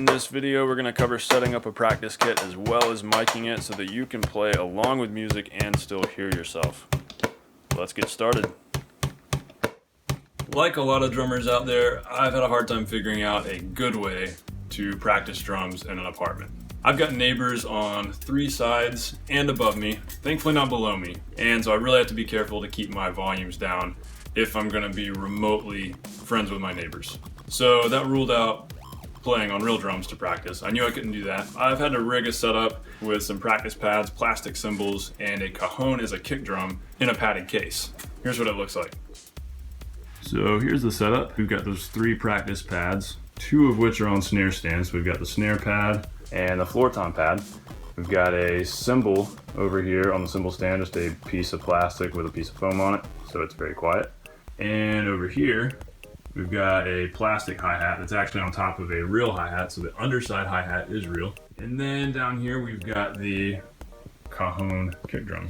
In this video, we're going to cover setting up a practice kit as well as miking it so that you can play along with music and still hear yourself. Let's get started. Like a lot of drummers out there, I've had a hard time figuring out a good way to practice drums in an apartment. I've got neighbors on 3 sides and above me, thankfully not below me, and so I really have to be careful to keep my volumes down if I'm going to be remotely friends with my neighbors. So that ruled out playing on real drums to practice. I knew I couldn't do that. I've had to rig a setup with some practice pads, plastic cymbals, and a cajon as a kick drum in a padded case. Here's what it looks like. So here's the setup. We've got those 3 practice pads, 2 of which are on snare stands. We've got the snare pad and the floor tom pad. We've got a cymbal over here on the cymbal stand, just a piece of plastic with a piece of foam on it, so it's very quiet. And over here, we've got a plastic hi-hat that's actually on top of a real hi-hat, so the underside hi-hat is real. And then down here, we've got the cajon kick drum.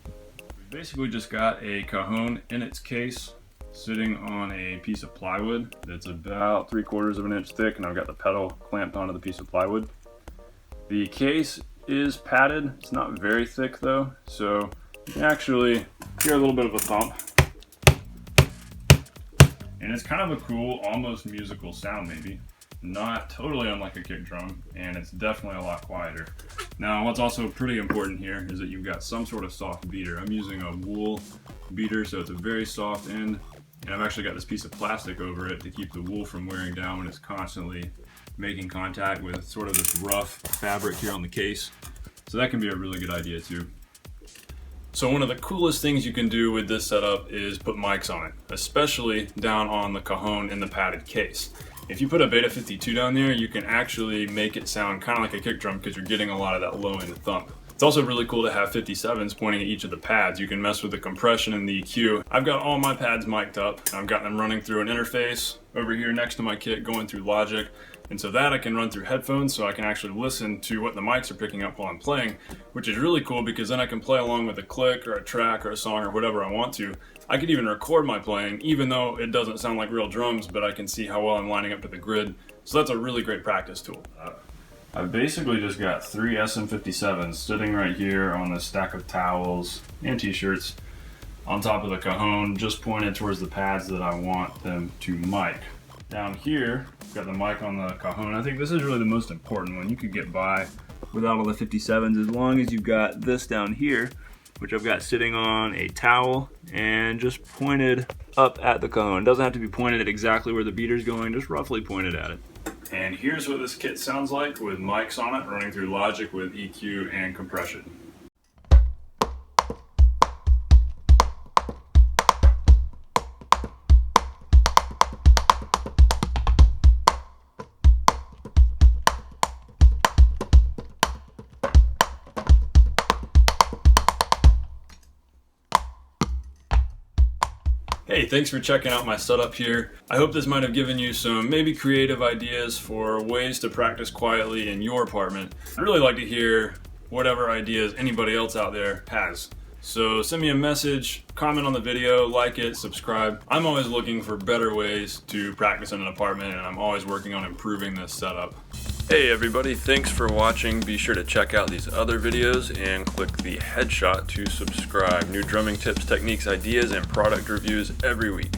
We've basically just got a cajon in its case, sitting on a piece of plywood that's about 3/4 of an inch thick, and I've got the pedal clamped onto the piece of plywood. The case is padded. It's not very thick though, so you can actually hear a little bit of a thump. And it's kind of a cool, almost musical sound maybe. Not totally unlike a kick drum, and it's definitely a lot quieter. Now, what's also pretty important here is that you've got some sort of soft beater. I'm using a wool beater, so it's a very soft end, and I've actually got this piece of plastic over it to keep the wool from wearing down when it's constantly making contact with sort of this rough fabric here on the case. So that can be a really good idea too. So one of the coolest things you can do with this setup is put mics on it, especially down on the cajon in the padded case. If you put a Beta 52 down there, you can actually make it sound kind of like a kick drum because you're getting a lot of that low end thump. It's also really cool to have 57s pointing at each of the pads. You can mess with the compression and the EQ. I've got all my pads mic'd up. I've got them running through an interface over here next to my kit going through Logic. And so that I can run through headphones, so I can actually listen to what the mics are picking up while I'm playing, which is really cool because then I can play along with a click or a track or a song or whatever I want to. I could even record my playing, even though it doesn't sound like real drums, but I can see how well I'm lining up to the grid. So that's a really great practice tool. I've basically just got 3 SM57s sitting right here on this stack of towels and t-shirts on top of the cajon, just pointed towards the pads that I want them to mic. Down here, we've got the mic on the cajon. I think this is really the most important one. You could get by without all the 57s as long as you've got this down here, which I've got sitting on a towel and just pointed up at the cajon. It doesn't have to be pointed at exactly where the beater's going, just roughly pointed at it. And here's what this kit sounds like with mics on it, running through Logic with EQ and compression. Hey, thanks for checking out my setup here. I hope this might have given you some maybe creative ideas for ways to practice quietly in your apartment. I'd really like to hear whatever ideas anybody else out there has. So send me a message, comment on the video, like it, subscribe. I'm always looking for better ways to practice in an apartment, and I'm always working on improving this setup. Hey everybody, thanks for watching. Be sure to check out these other videos and click the headshot to subscribe. New drumming tips, techniques, ideas, and product reviews every week.